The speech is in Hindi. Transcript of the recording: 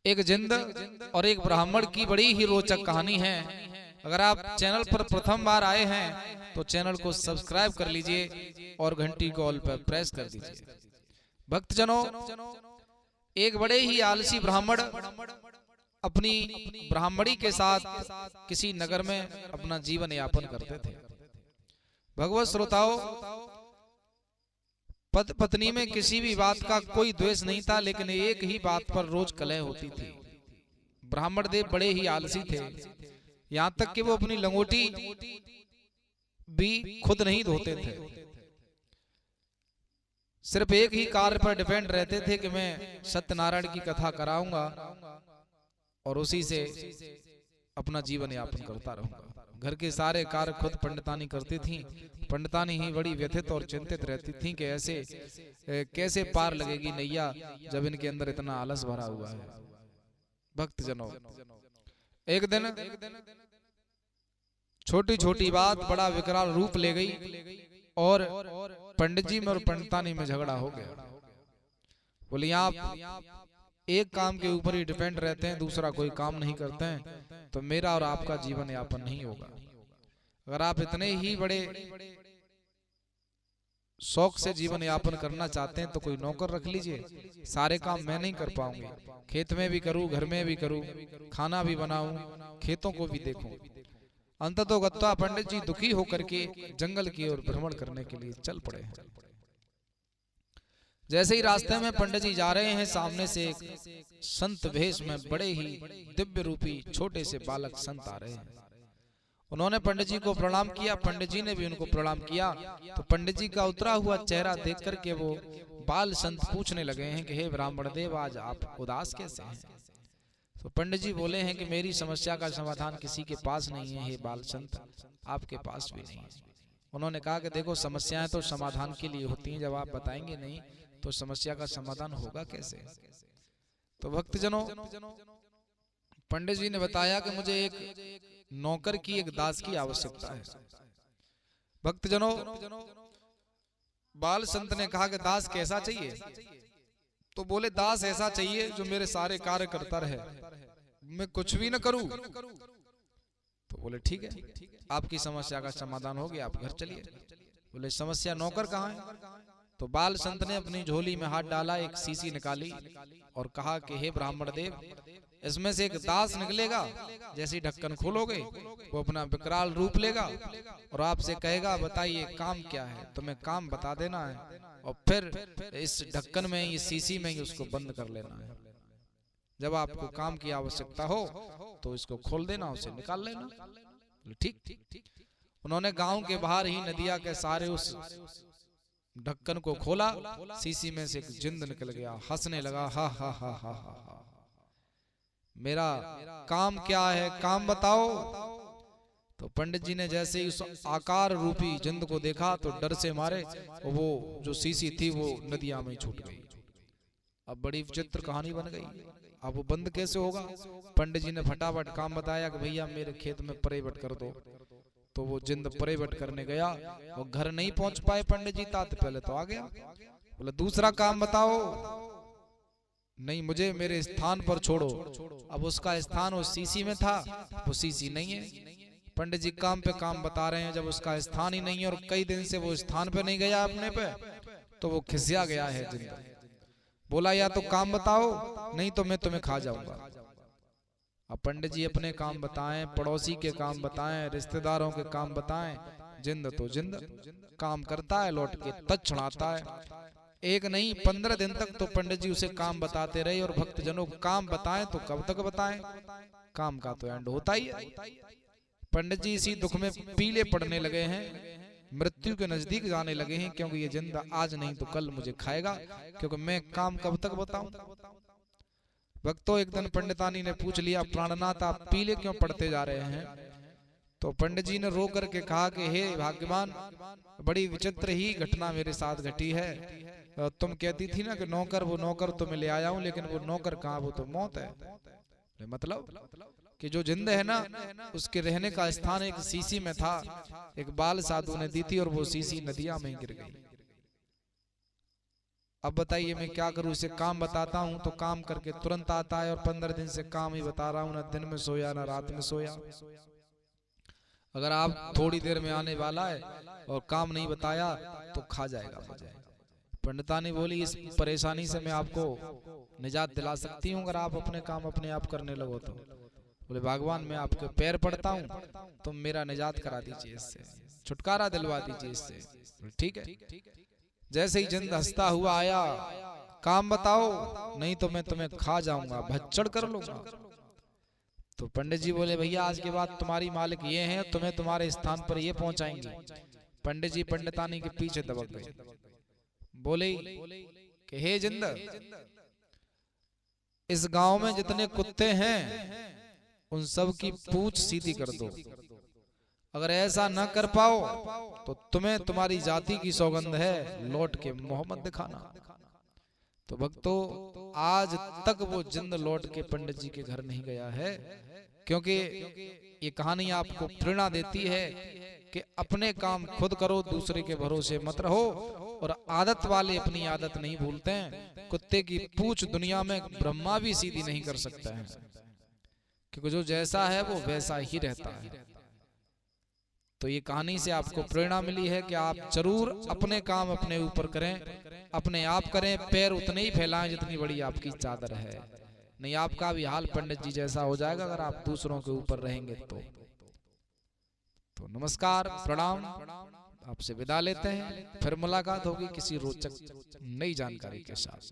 एक जिंद और एक ब्राह्मण की बड़ी ही रोचक कहानी है। अगर आप चैनल पर प्रथम बार आए हैं तो चैनल को सब्सक्राइब कर लीजिए और घंटी कॉल पर प्रेस कर दीजिए। भक्तजनों, एक बड़े ही आलसी ब्राह्मण अपनी ब्राह्मणी के साथ किसी नगर में अपना जीवन यापन करते थे। भगवत श्रोताओं, पति पत्नी में किसी भी बात का कोई द्वेष नहीं था, लेकिन एक ही बात पर रोज कलह होती थी। ब्राह्मण देव बड़े ही आलसी थे, यहाँ तक कि वो अपनी लंगोटी भी खुद नहीं धोते थे। सिर्फ एक ही कार्य पर डिपेंड रहते थे कि मैं सत्यनारायण की कथा कराऊंगा और उसी से अपना जीवन यापन करता रहूंगा। घर के सारे कार्य खुद पंडितानी करती थीं। पंडितानी ही बड़ी व्यथित और चिंतित रहती थीं कि ऐसे कैसे पार लगेगी नैया जब इनके अंदर इतना आलस भरा हुआ है। भक्तजनों, एक दिन छोटी छोटी बात बड़ा विकराल रूप ले गई और पंडित जी में और पंडितानी में झगड़ा हो गया। बोले, आप एक काम के ऊपर ही डिपेंड रहते हैं, दूसरा कोई काम नहीं करते हैं, तो मेरा और आपका जीवन यापन नहीं होगा। अगर आप इतने ही बड़े शौक से जीवन यापन करना चाहते हैं तो कोई नौकर रख लीजिए। सारे काम मैं नहीं कर पाऊंगी, खेत में भी करूं, घर में भी करूं, खाना भी बनाऊं, खेतों को भी देखूं। अंततोगत्वा पंडित जी दुखी होकर के जंगल की ओर भ्रमण करने के लिए चल पड़े हैं। जैसे ही रास्ते में पंडित जी जा रहे हैं, सामने से एक संत भेष में बड़े ही दिव्य रूपी छोटे से बालक संत आ रहे हैं। उन्होंने पंडित जी को प्रणाम किया, पंडित जी ने भी उनको प्रणाम किया। तो पंडित जी का उतरा हुआ चेहरा देख करके वो बाल संत पूछने लगे हैं कि हे ब्राह्मण देव, आज आप उदास कैसे हैं? तो पंडित जी बोले हैं कि मेरी समस्या का समाधान किसी के पास नहीं है, हे बाल संत, आपके पास भी नहीं है। उन्होंने कहा कि देखो, समस्याएं तो समाधान के लिए होती हैं, जब आप बताएंगे नहीं तो समस्या का समाधान होगा कैसे? तो भक्तजनों, पंडित जी ने बताया कि मुझे एक नौकर की, एक दास की आवश्यकता है। भक्तजनों, बाल संत ने कहा कि दास कैसा चाहिए? तो बोले, दास ऐसा चाहिए जो मेरे सारे कार्य करता रहे, मैं कुछ भी न करूं। तो बोले, ठीक है, आपकी समस्या का समाधान हो गया, आप घर चलिए। बोले, समस्या नौकर कहाँ है? तो बाल संत ने अपनी झोली में हाथ डाला, एक शीशी निकाली और कहा कि हे ब्राह्मण देव, इसमें से एक दास निकलेगा, जैसे ही ढक्कन खोलोगे वो अपना विकराल रूप लेगा और आपसे कहेगा, बताइए काम क्या है? तुम्हें काम बता देना है और फिर इस ढक्कन में, इस शीशी में ही उसको बंद कर लेना है। जब आपको काम की आवश्यकता हो तो इसको खोल देना, उसे निकाल लेना। ठीक। उन्होंने गांव के बाहर ही नदिया के सारे उस ढक्कन को खोला, शीशी में से एक जिंद निकल गया, हंसने लगा, हा हा हा हा हा, मेरा काम क्या है, काम बताओ। तो पंडित जी ने जैसे ही उस आकार रूपी जिंद को देखा तो डर से मारे वो जो शीशी थी वो नदिया में छूट गई। अब बड़ी विचित्र कहानी बन गई। अब वो बंद कैसे होगा? पंडित जी ने फटाफट काम बताया कि भैया मेरे खेत में परेवट कर दो। तो वो जिंद परेवट करने गया, वो घर नहीं पहुंच पाए पंडित जी, तात पहले तो आ गया। बोले, दूसरा काम बताओ। नहीं, मुझे मेरे स्थान पर छोड़ो। अब उसका स्थान उस शीशी में था, वो शीशी नहीं है। पंडित जी काम पे काम बता रहे हैं, जब उसका स्थान ही नहीं है और कई दिन से वो स्थान पे नहीं गया अपने पे, तो वो खिसिया गया है जिंद। बोला, या तो काम बताओ, नहीं तो मैं तुम्हें खा जाऊंगा। अब पंडित जी अपने काम बताएं, पड़ोसी के काम बताएं, रिश्तेदारों के काम बताएं, जिंद तो जिंद काम करता है, लौट के तत्क्षणाता है। एक नहीं 15 दिन तक तो पंडित जी उसे काम बताते रहे। और भक्तजनों, काम बताएं तो कब तक बताएं? काम का तो एंड होता ही है। पंडित जी इसी दुख में पीले पड़ने लगे हैं, मृत्यु के नजदीक जाने लगे हैं, क्योंकि ये जिंदा आज नहीं तो कल मुझे खाएगा, क्योंकि मैं काम कब तक बताऊं। भक्तों, एक दिन पंडितानी ने पूछ लिया, प्राणनाथ आप पीले क्यों पड़ते जा रहे हैं? तो पंडित जी ने रो करके कहा कि हे भाग्यवान, बड़ी विचित्र ही घटना मेरे साथ घटी है। तुम कहती थी ना कि नौकर, वो नौकर तो मैं ले आया हूं, लेकिन वो नौकर कहाँ, वो तो मौत है। मतलब कि जो जिंद है ना, उसके रहने का स्थान एक शीशी में था, एक बाल साधु ने दी थी और वो शीशी नदिया में गिर गई। अब बताइए मैं क्या करूं, इसे काम बताता हूं तो काम करके तुरंत आता है, और 15 दिन से काम ही बता रहा हूं, ना दिन में सोया ना रात में सोया। अगर आप थोड़ी देर में आने वाला है और काम नहीं बताया तो खा जाएगा। पंडितानी बोली इस परेशानी से मैं आपको निजात दिला सकती हूँ अगर आप अपने काम अपने आप करने लगो तो। बोले भगवान मैं आपके पैर पड़ता हूँ, तुम मेरा निजात करा दीजिए, इससे छुटकारा दिलवा दीजिए इससे। ठीक है। जैसे ही जिंद हंसता हुआ आया, काम बताओ नहीं तो मैं तुम्हें खा जाऊंगा, भच्चड़ कर लूंगा। तो पंडित जी बोले भैया आज के बाद तुम्हारी मालिक ये हैं, तुम्हें तुम्हारे स्थान पर ये पहुंचाएंगे। पंडित जी पंडितानी के पीछे दबक गए। बोले कि हे जिंद, इस गांव में जितने कुत्ते हैं उन सब की पूंछ सीधी कर दो। अगर ऐसा न कर पाओ तो तुम्हें तुम्हारी जाति की सौगंध है, लौट के मोहम्मद दिखाना। तो भक्तों आज तक वो जिंद लौट के पंडित जी के घर नहीं गया है, क्योंकि ये कहानी आपको प्रेरणा देती है कि अपने काम खुद करो, दूसरे के भरोसे मत रहो। और आदत वाले अपनी आदत नहीं भूलते हैं। कुत्ते की पूंछ दुनिया में ब्रह्मा भी सीधी नहीं कर सकता है, क्योंकि जो जैसा है वो वैसा ही रहता है। तो ये कहानी से आपको प्रेरणा मिली है कि आप जरूर अपने काम अपने ऊपर करें, अपने आप करें, पैर उतने ही फैलाएं जितनी बड़ी आपकी चादर है। नहीं आपका भी हाल पंडित जी जैसा हो जाएगा अगर आप दूसरों के ऊपर रहेंगे तो। नमस्कार, प्रणाम, आपसे विदा लेते हैं। फिर मुलाकात होगी किसी रोचक नई जानकारी के साथ।